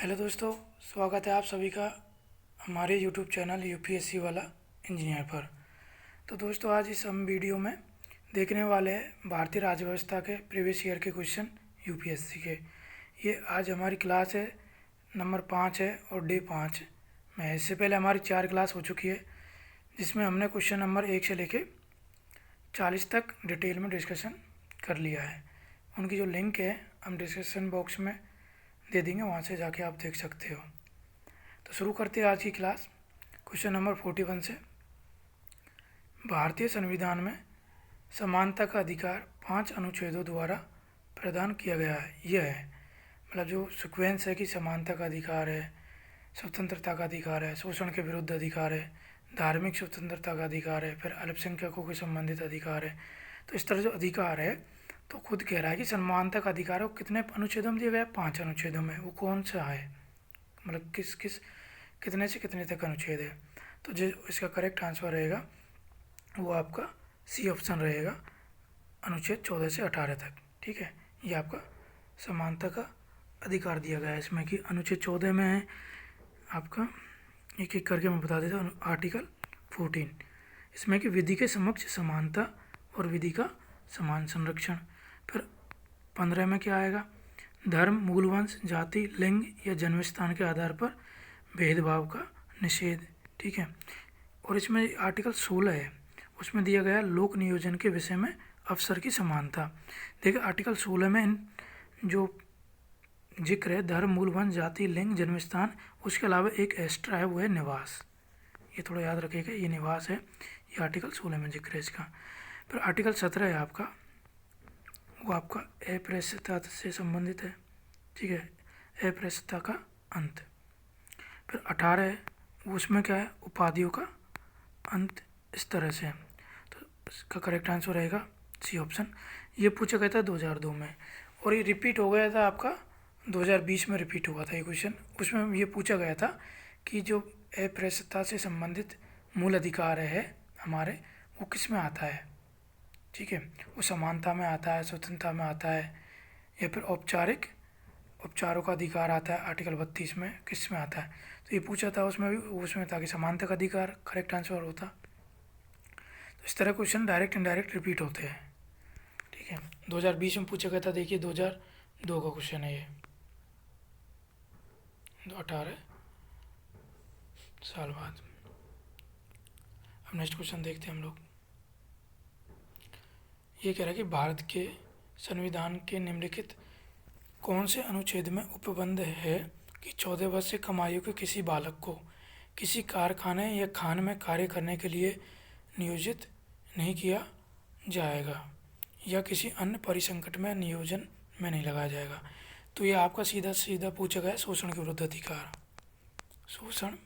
Hello दोस्तों, स्वागत है आप सभी का हमारे यूट्यूब चैनल यूपीएससी वाला इंजीनियर पर। तो दोस्तों, आज इस हम वीडियो में देखने वाले हैं भारतीय राज्य व्यवस्था के प्रीवियस ईयर के क्वेश्चन यूपीएससी के। ये आज हमारी क्लास है नंबर 5 है और डे 5 में। इससे पहले हमारी 4 क्लास हो चुकी है जिसमें हमने क्वेश्चन नंबर 1 से लेके 40 तक डिटेल में डिस्कशन कर लिया है। उनकी जो लिंक है हम डिस्क्रिप्शन बॉक्स में दे देंगे, वहाँ से जाके आप देख सकते हो। तो शुरू करते हैं आज की क्लास क्वेश्चन नंबर 41 से। भारतीय संविधान में समानता का अधिकार 5 अनुच्छेदों द्वारा प्रदान किया गया है। यह है मतलब जो सीक्वेंस है कि समानता का अधिकार है, स्वतंत्रता का अधिकार है, शोषण के विरुद्ध अधिकार है, धार्मिक स्वतंत्रता का अधिकार है, फिर अल्पसंख्यकों के संबंधित अधिकार है। तो इस तरह जो अधिकार है तो खुद कह रहा है कि समानता का अधिकार है वो कितने अनुच्छेदों में दिया गया है? 5 अनुच्छेदों में। वो कौन सा है, मतलब किस किस कितने से कितने तक अनुच्छेद है? तो जो इसका करेक्ट आंसर रहेगा वो आपका सी ऑप्शन रहेगा, अनुच्छेद 14 से 18 तक। ठीक है, ये आपका समानता का अधिकार दिया गया है इसमें कि अनुच्छेद 14 में है आपका, एक एक करके मैं बता देता हूँ। आर्टिकल 14 इसमें कि विधि के समक्ष समानता और विधि का समान संरक्षण। फिर 15 में क्या आएगा? धर्म, मूलवंश, जाति, लिंग या जन्म स्थान के आधार पर भेदभाव का निषेध। ठीक है, और इसमें आर्टिकल 16 है, उसमें दिया गया लोक नियोजन के विषय में अवसर की समानता। देखिए आर्टिकल 16 में जो जिक्र है धर्म, मूलवंश, जाति, लिंग, जन्म स्थान, उसके अलावा एक एक्स्ट्रा है वो है निवास। ये थोड़ा याद रखिएगा, ये निवास है, ये आर्टिकल 16 में जिक्र है इसका। फिर आर्टिकल 17 है आपका, वो आपका अप्रस्तुता से संबंधित है। ठीक है, अप्रस्तुता का अंत। फिर 18 है, उसमें क्या है? उपाधियों का अंत। इस तरह से तो इसका करेक्ट आंसर रहेगा सी ऑप्शन। ये पूछा गया था 2002 में और ये रिपीट हो गया था आपका 2020 में रिपीट हुआ था ये क्वेश्चन। उसमें ये पूछा गया था कि जो अप्रस्तुता से संबंधित मूल अधिकार है हमारे, वो किस में आता है? ठीक है, वो समानता में आता है, स्वतंत्रता में आता है, या फिर उपचारों का अधिकार आता है आर्टिकल 32 में, किस में आता है? तो ये पूछा था उसमें भी, उसमें था कि समानता का अधिकार करेक्ट आंसर होता। तो इस तरह क्वेश्चन डायरेक्ट इनडायरेक्ट रिपीट होते हैं। ठीक है, 2020 में पूछा गया था, देखिए 2002 का क्वेश्चन है ये, 18 साल बाद। अब नेक्स्ट क्वेश्चन देखते हैं हम लोग। ये कह रहा है कि भारत के संविधान के निम्नलिखित कौन से अनुच्छेद में उपबंध है कि 14 वर्ष से कम आयु के किसी बालक को किसी कारखाने या खान में कार्य करने के लिए नियोजित नहीं किया जाएगा या किसी अन्य परिसंकट में नियोजन में नहीं लगाया जाएगा? तो ये आपका सीधा सीधा पूछा गया शोषण के विरुद्ध अधिकार। शोषण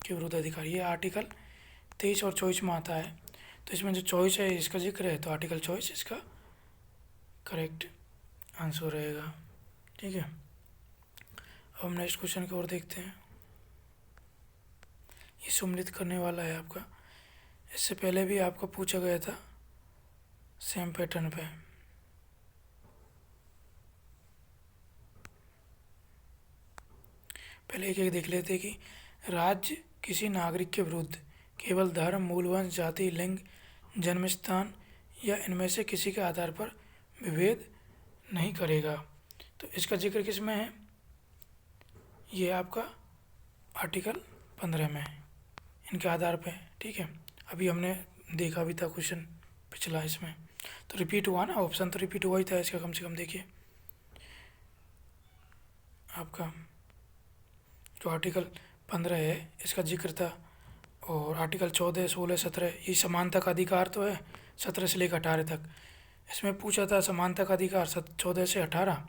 के विरुद्ध अधिकार ये आर्टिकल 23 और 24 में आता है। तो इसमें जो चॉइस है इसका जिक्र है, तो आर्टिकल 24 इसका करेक्ट आंसर रहेगा। ठीक है, अब हम नेक्स्ट क्वेश्चन की ओर देखते हैं। ये सम्मिलित करने वाला है आपका, इससे पहले भी आपका पूछा गया था सेम पैटर्न पे। पहले एक एक देख लेते कि राज्य किसी नागरिक के विरुद्ध केवल धर्म, मूलवंश, जाति, लिंग, जन्म स्थान या इनमें से किसी के आधार पर विभेद नहीं करेगा। तो इसका जिक्र किस में है? ये आपका आर्टिकल 15 में है, इनके आधार पे। ठीक है, अभी हमने देखा भी था क्वेश्चन पिछला, इसमें तो रिपीट हुआ ना, ऑप्शन तो रिपीट हुआ ही था इसका। कम से कम देखिए आपका जो आर्टिकल 15 है इसका जिक्र था, और आर्टिकल 14, 16, 17 ये समानता का अधिकार तो है 17 से लेकर 18 तक। इसमें पूछा था समानता का अधिकार 14 से 18,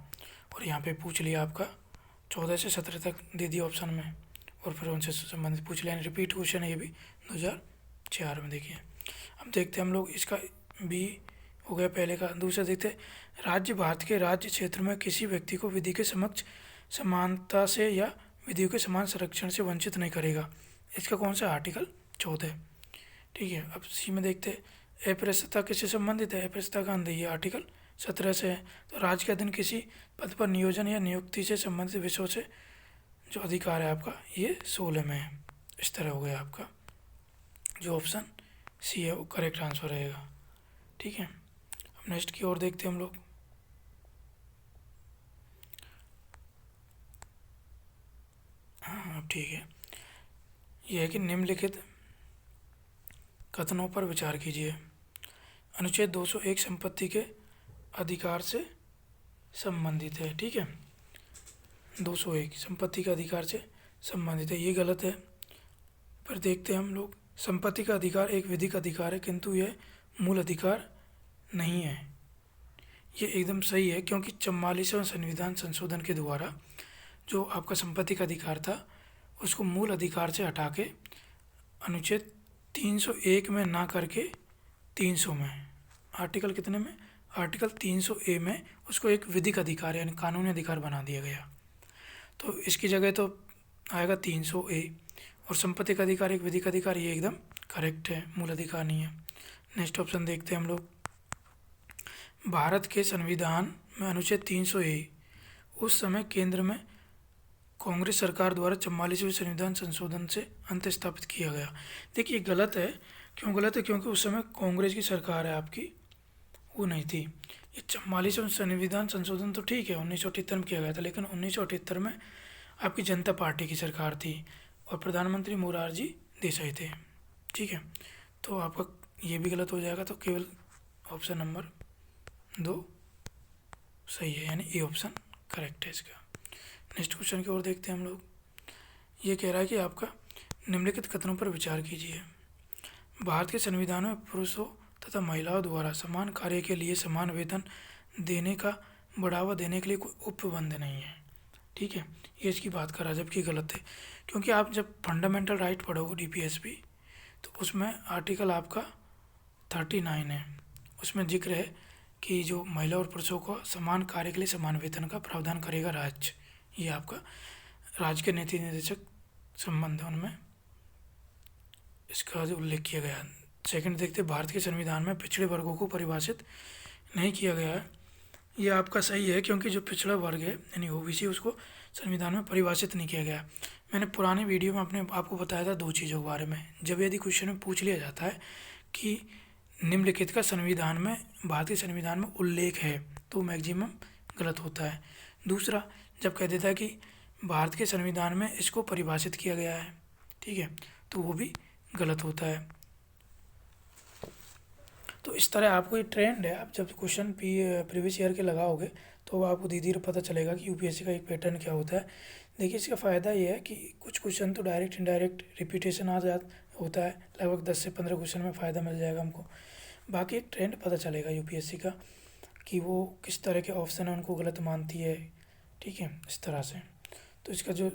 और यहाँ पे पूछ लिया आपका 14 से 17 तक दे दिया ऑप्शन में, और फिर उनसे संबंधित पूछ लिया। रिपीट क्वेश्चन है ये भी 2004 में। देखिए अब देखते हैं हम लोग, इसका बी हो गया पहले का। दूसरा देखते हैं, राज्य भारत के राज्य क्षेत्र में किसी व्यक्ति को विधि के समक्ष समानता से या विधियों के समान संरक्षण से वंचित नहीं करेगा। इसका कौन सा? आर्टिकल 14। ठीक है, अब सी में देखते हैं, अप्रस्तुता किससे संबंधित है? अप्रस्तुता का अंत ये आर्टिकल 17 से है। तो राज्य के अधीन किसी पद पर नियोजन या नियुक्ति से संबंधित विषयों से जो अधिकार है आपका ये 16 में है। इस तरह हो गया आपका जो ऑप्शन सी है वो करेक्ट आंसर रहेगा। ठीक है, अब नेक्स्ट की ओर देखते हैं हम लोग। हाँ ठीक है, यह है कि निम्नलिखित कथनों पर विचार कीजिए। अनुच्छेद 201 संपत्ति के अधिकार से संबंधित है। ठीक है, 201 संपत्ति का अधिकार से संबंधित है, ये गलत है। पर देखते हैं हम लोग, संपत्ति का अधिकार एक विधिक अधिकार है किंतु यह मूल अधिकार नहीं है। ये एकदम सही है, क्योंकि 44वें संविधान संशोधन के द्वारा जो आपका संपत्ति का अधिकार था उसको मूल अधिकार से हटा के अनुच्छेद 301 में ना करके 300 में, आर्टिकल कितने में, आर्टिकल 300A में उसको एक विधिक अधिकार यानी कानूनी अधिकार बना दिया गया। तो इसकी जगह तो आएगा 300A, और संपत्ति का अधिकार एक विधिक अधिकार, ये एकदम करेक्ट है, मूल अधिकार नहीं है। नेक्स्ट ऑप्शन देखते हैं हम लोग। भारत के संविधान में अनुच्छेद 300A उस समय केंद्र में कांग्रेस सरकार द्वारा 44वें संविधान संशोधन से अंत स्थापित किया गया। देखिए गलत है, क्यों गलत है, क्योंकि उस समय कांग्रेस की सरकार है आपकी, वो नहीं थी। ये 44वें संविधान संशोधन तो ठीक है 1978 में किया गया था, लेकिन 1978 में आपकी जनता पार्टी की सरकार थी और प्रधानमंत्री मोरारजी देसाई थे। ठीक है, तो आपका ये भी गलत हो जाएगा, तो केवल ऑप्शन नंबर 2 सही है, यानी ए ऑप्शन करेक्ट है इसका। नेक्स्ट क्वेश्चन की ओर देखते हैं हम लोग। ये कह रहा है कि आपका निम्नलिखित कथनों पर विचार कीजिए। भारत के संविधान में पुरुषों तथा महिलाओं द्वारा समान कार्य के लिए समान वेतन देने का बढ़ावा देने के लिए कोई उपबंध नहीं है। ठीक है, ये इसकी बात कर रहा है, जबकि गलत है, क्योंकि आप जब फंडामेंटल राइट पढ़ोगे डीपीएसपी तो उसमें आर्टिकल आपका 39 है, उसमें जिक्र है कि जो महिला और पुरुषों को समान कार्य के लिए समान वेतन का प्रावधान करेगा राज्य। ये आपका राज्य के नीति निर्देशक संबंध है, उनमें इसका जो उल्लेख किया गया है। सेकंड देखते, भारत के संविधान में पिछड़े वर्गों को परिभाषित नहीं किया गया है। ये आपका सही है, क्योंकि जो पिछड़ा वर्ग है यानी ओबीसी, उसको संविधान में परिभाषित नहीं किया गया। मैंने पुराने वीडियो में अपने आपको बताया था 2 चीज़ों के बारे में। जब यदि क्वेश्चन में पूछ लिया जाता है कि निम्नलिखित का संविधान में, भारतीय संविधान में उल्लेख है, तो मैक्सिमम गलत होता है। दूसरा, जब कह देता है कि भारत के संविधान में इसको परिभाषित किया गया है, ठीक है, तो वो भी गलत होता है। तो इस तरह आपको ये ट्रेंड है, आप जब क्वेश्चन प्रीवियस ईयर के लगाओगे तो आपको धीरे धीरे पता चलेगा कि यूपीएससी का एक पैटर्न क्या होता है। देखिए इसका फ़ायदा ये है कि कुछ क्वेश्चन तो डायरेक्ट इनडायरेक्ट रिपीटेशन होता है, लगभग 10 से 15 क्वेश्चन में फ़ायदा मिल जाएगा हमको। बाकी एक ट्रेंड पता चलेगा यूपीएससी का कि वो किस तरह के ऑप्शन है उनको गलत मानती है। ठीक है, इस तरह से। तो इसका जो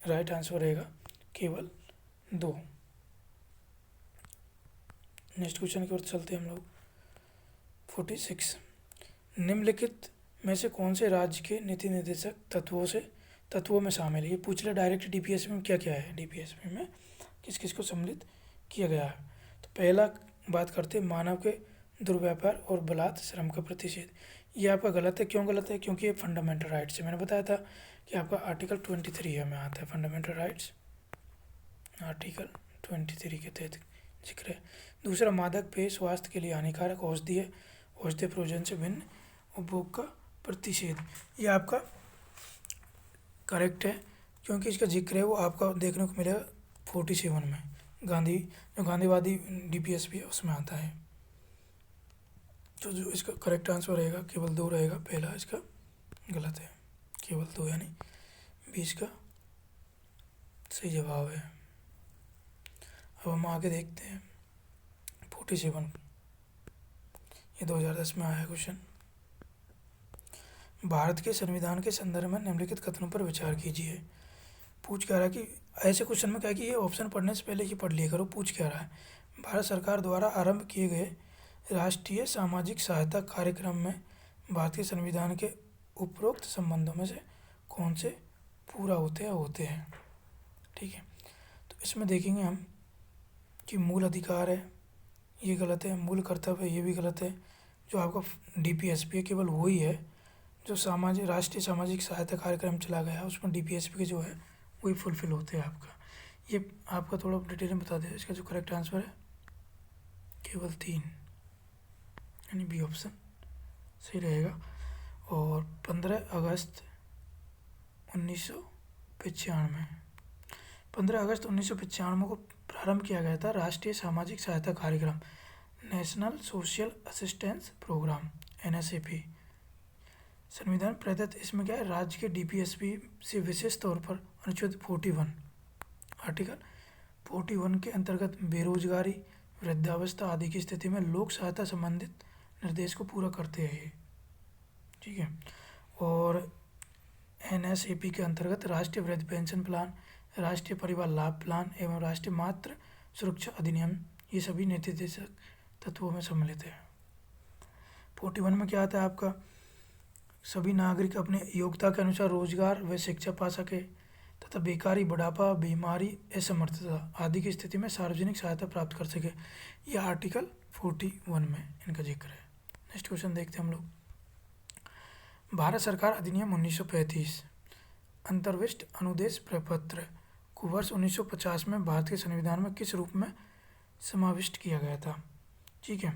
राइट आंसर रहेगा केवल 2। नेक्स्ट क्वेश्चन की ओर चलते हैं हम लोग। 46, निम्नलिखित में से कौन से राज्य के नीति निर्देशक तत्वों में शामिल है। ये पूछ लिया डायरेक्ट डीपीएसपी में क्या क्या है, डीपीएसपी में किस किस को सम्मिलित किया गया है। तो पहला बात करते हैं मानव के दुर्व्यापार और बलात् श्रम का प्रतिषेध। ये आपका गलत है, क्यों गलत है, क्योंकि ये फंडामेंटल राइट्स है। मैंने बताया था कि आपका आर्टिकल 23 में आता है फंडामेंटल राइट्स, आर्टिकल 23 के तहत जिक्र है। दूसरा, मादक पेय स्वास्थ्य के लिए हानिकारक औषधीय प्रयोजन से भिन्न उपभोग का प्रतिषेध। ये आपका करेक्ट है, क्योंकि इसका जिक्र है वो आपका देखने को मिलेगा 47 में, जो गांधीवादी डीपीएसपी है उसमें आता है। तो जो इसका करेक्ट आंसर रहेगा केवल 2 रहेगा, पहला इसका गलत है, केवल 2 यानी 20 का सही जवाब है। अब हम आगे देखते हैं 47, ये 2010 में आया है क्वेश्चन। भारत के संविधान के संदर्भ में निम्नलिखित कथनों पर विचार कीजिए। पूछ क्या रहा है कि ऐसे क्वेश्चन में क्या है कि ये ऑप्शन पढ़ने से पहले ये पढ़ लिया करो। पूछ क्या रहा है, भारत सरकार द्वारा आरंभ किए गए राष्ट्रीय सामाजिक सहायता कार्यक्रम में भारत के संविधान के उपरोक्त संबंधों में से कौन से पूरा होते हैं। ठीक है, तो इसमें देखेंगे हम कि मूल अधिकार है, ये गलत है। मूल कर्तव्य है, ये भी गलत है। जो आपका डीपीएसपी है केवल वही है जो राष्ट्रीय सामाजिक सहायता कार्यक्रम चला गया है, उसमें डीपीएसपी के जो है वही फुलफिल होते हैं आपका। ये आपका थोड़ा डिटेल में बता दें। इसका जो करेक्ट आंसर है केवल 3, यानी बी ऑप्शन सही रहेगा। और 15 अगस्त 1995 को प्रारंभ किया गया था राष्ट्रीय सामाजिक सहायता कार्यक्रम, national social assistance programme, NSAP। संविधान प्रदत्त इसमें क्या है, राज्य के DPSP से विशेष तौर पर अनुच्छेद 41 आर्टिकल 41 के अंतर्गत बेरोजगारी, वृद्धावस्था आदि की स्थिति में लोक सहायता संबंधित निर्देश को पूरा करते हैं ये, ठीक है। और NSAP के अंतर्गत राष्ट्रीय वृद्ध पेंशन प्लान, राष्ट्रीय परिवार लाभ प्लान एवं राष्ट्रीय मातृ सुरक्षा अधिनियम, ये सभी नीति निर्देशक तत्वों में सम्मिलित है। 41 में क्या आता है आपका, सभी नागरिक अपने योग्यता के अनुसार रोजगार व शिक्षा पा सके तथा बेकारी, बुढ़ापा, बीमारी, असमर्थता आदि की स्थिति में सार्वजनिक सहायता प्राप्त कर सके। यह आर्टिकल 41 में इनका जिक्र है। नेक्स्ट क्वेश्चन देखते हैं हम लोग। भारत सरकार अधिनियम 1935 अंतर्विष्ट अनुदेश प्रपत्र को वर्ष 1950 में भारत के संविधान में किस रूप में समाविष्ट किया गया था, ठीक है।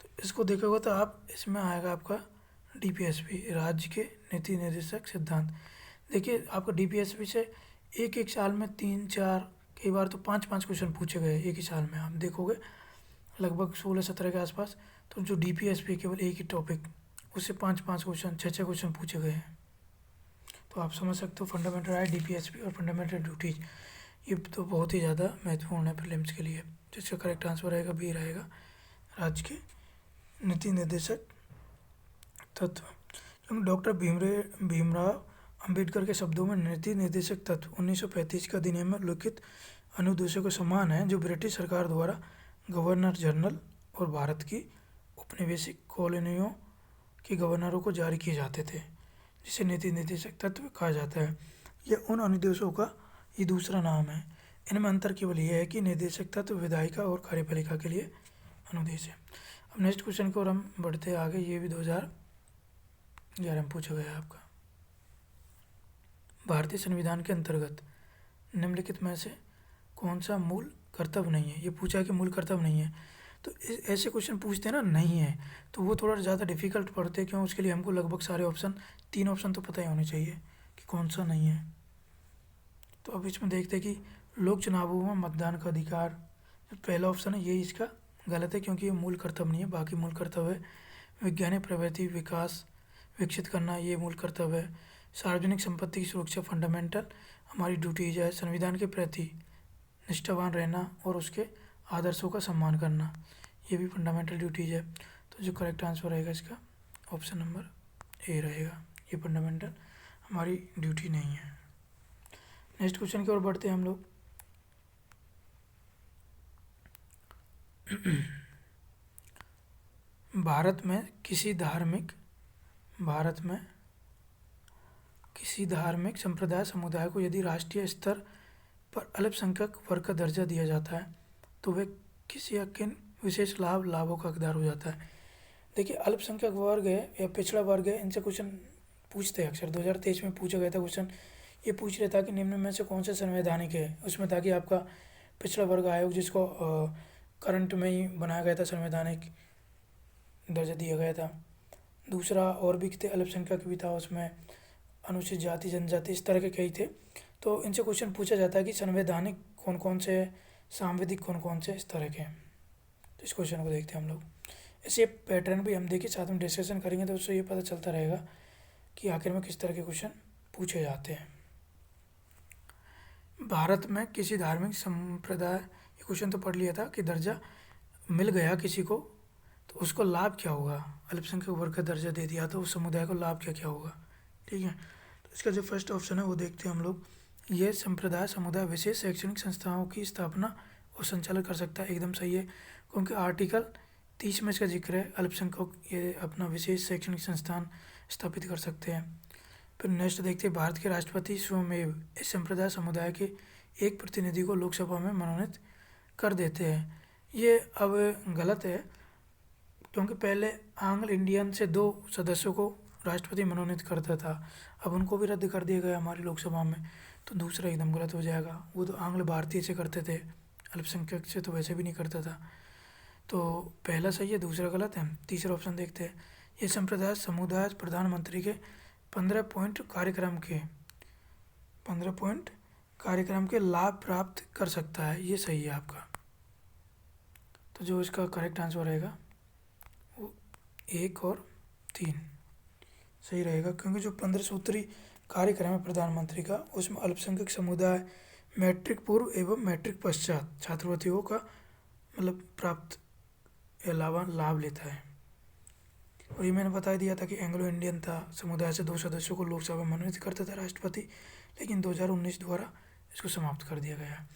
तो इसको देखोगे तो आप इसमें आएगा आपका DPSP, राज्य के नीति निर्देशक सिद्धांत। देखिए आपका DPSP से एक साल में 3-4 कई बार तो 5-5 क्वेश्चन पूछे गए एक ही साल में। आप देखोगे लगभग 16-17 के आसपास। तो जो DPSP केवल एक ही टॉपिक, उससे 5-5 क्वेश्चन, 6-6 क्वेश्चन पूछे गए हैं। तो आप समझ सकते हो फंडामेंटल राइट, DPSP और फंडामेंटल ड्यूटीज, ये तो बहुत ही ज़्यादा महत्वपूर्ण है प्रीलिम्स के लिए। जिसका करेक्ट आंसर रहेगा बी रहेगा, राज्य के नीति निर्देशक तत्व। क्योंकि डॉक्टर भीमराव अंबेडकर के शब्दों में नीति निर्देशक तत्व 1935 का अधिनियम में उल्लिखित अनुदेशों के समान है, जो ब्रिटिश सरकार द्वारा गवर्नर जनरल और भारत की उपनिवेशिक कॉलोनियों के गवर्नरों को जारी किए जाते थे, जिसे नीति निर्देशक तत्व कहा जाता है। यह उन अनुदेशों का ये दूसरा नाम है। इनमें अंतर केवल यह है कि निर्देशक तत्व विधायिका और कार्यपालिका के लिए अनुदेश है। अब नेक्स्ट क्वेश्चन की ओर हम बढ़ते आगे। ये भी 2011 में पूछा गया है आपका। भारतीय संविधान के अंतर्गत निम्नलिखित में से कौन सा मूल कर्तव्य नहीं है। ये पूछा कि मूल कर्तव्य नहीं है, तो ऐसे क्वेश्चन पूछते हैं ना नहीं है, तो वो थोड़ा ज़्यादा डिफिकल्ट पड़ते हैं। क्यों, उसके लिए हमको लगभग सारे ऑप्शन, 3 ऑप्शन तो पता ही होने चाहिए कि कौन सा नहीं है। तो अब इसमें देखते हैं कि लोक चुनावों में मतदान का अधिकार, जो पहला ऑप्शन है यही इसका गलत है, क्योंकि ये मूल कर्तव्य नहीं है। बाकी मूल कर्तव्य है वैज्ञानिक प्रवृत्ति विकास विकसित करना, ये मूल कर्तव्य है। सार्वजनिक संपत्ति की सुरक्षा फंडामेंटल हमारी ड्यूटीज है। संविधान के प्रति निष्ठावान रहना और उसके आदर्शों का सम्मान करना, ये भी फंडामेंटल ड्यूटीज है। तो जो करेक्ट आंसर रहेगा इसका ऑप्शन नंबर ए रहेगा, ये फंडामेंटल हमारी ड्यूटी नहीं है। नेक्स्ट क्वेश्चन की ओर बढ़ते हैं हम लोग। भारत में किसी धार्मिक संप्रदाय समुदाय को यदि राष्ट्रीय स्तर पर अल्पसंख्यक वर्ग का दर्जा दिया जाता है तो वे किसी या किन विशेष लाभों का हकदार हो जाता है। देखिए अल्पसंख्यक वर्ग है या पिछड़ा वर्ग है, इनसे क्वेश्चन पूछते हैं अक्सर। 2023 में पूछा गया था क्वेश्चन, ये पूछ रहा था कि निम्न में से कौन सा संवैधानिक है। उसमें था कि आपका पिछड़ा वर्ग आयोग, जिसको करंट में ही बनाया गया था, संवैधानिक दर्जा दिया गया था। दूसरा और भी थे, अल्पसंख्यक भी था, उसमें अनुसूचित जाति जनजाति, इस तरह के कई थे। तो इनसे क्वेश्चन पूछा जाता है कि संवैधानिक कौन कौन से, सांविधिक कौन कौन से, इस तरह के। तो इस क्वेश्चन को देखते हैं हम लोग। ऐसे पैटर्न भी हम देखिए साथ में डिस्कशन करेंगे तो उससे ये पता चलता रहेगा कि आखिर में किस तरह के क्वेश्चन पूछे जाते हैं। भारत में किसी धार्मिक संप्रदाय, ये क्वेश्चन तो पढ़ लिया था कि दर्जा मिल गया किसी को तो उसको लाभ क्या होगा। अल्पसंख्यक वर्ग का दर्जा दे दिया तो उस समुदाय को लाभ क्या क्या होगा, ठीक है। तो इसका जो फर्स्ट ऑप्शन है वो देखते हैं हम लोग। ये संप्रदाय समुदाय विशेष शैक्षणिक संस्थाओं की स्थापना और संचालन कर सकता है, एकदम सही है, क्योंकि आर्टिकल 30 में इसका जिक्र है। अल्पसंख्यक ये अपना विशेष शैक्षणिक संस्थान स्थापित कर सकते हैं। फिर नेक्स्ट देखते हैं, भारत के राष्ट्रपति स्वयं इस संप्रदाय समुदाय के एक प्रतिनिधि को लोकसभा में मनोनीत कर देते हैं। ये अब गलत है, क्योंकि पहले एंग्लो इंडियन से 2 सदस्यों को राष्ट्रपति मनोनीत करता था, अब उनको भी रद्द कर दिया गया हमारी लोकसभा में, तो दूसरा एकदम गलत हो जाएगा। वो तो आंग्ल भारतीय से करते थे, अल्पसंख्यक से तो वैसे भी नहीं करता था। तो पहला सही है, दूसरा गलत है। तीसरा ऑप्शन देखते हैं। ये संप्रदाय समुदाय प्रधानमंत्री के 15 पॉइंट कार्यक्रम के लाभ प्राप्त कर सकता है, ये सही है आपका। तो जो इसका करेक्ट आंसर रहेगा वो 1 और 3 सही रहेगा, क्योंकि जो 15 सूत्री कार्यक्रम है प्रधानमंत्री का, उसमें अल्पसंख्यक समुदाय मैट्रिक पूर्व एवं मैट्रिक पश्चात छात्रवृत्तियों का मतलब प्राप्त लाभ लेता है। और ये मैंने बता दिया था कि एंग्लो इंडियन था, समुदाय से 2 सदस्यों को लोकसभा में मनोनीत करता था राष्ट्रपति, लेकिन 2019 द्वारा इसको समाप्त कर दिया गया है।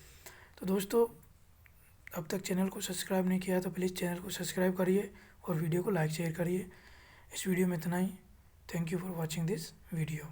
तो दोस्तों, अब तक चैनल को सब्सक्राइब नहीं किया तो प्लीज़ चैनल को सब्सक्राइब करिए और वीडियो को लाइक शेयर करिए। इस वीडियो में इतना ही। Thank you for watching this video.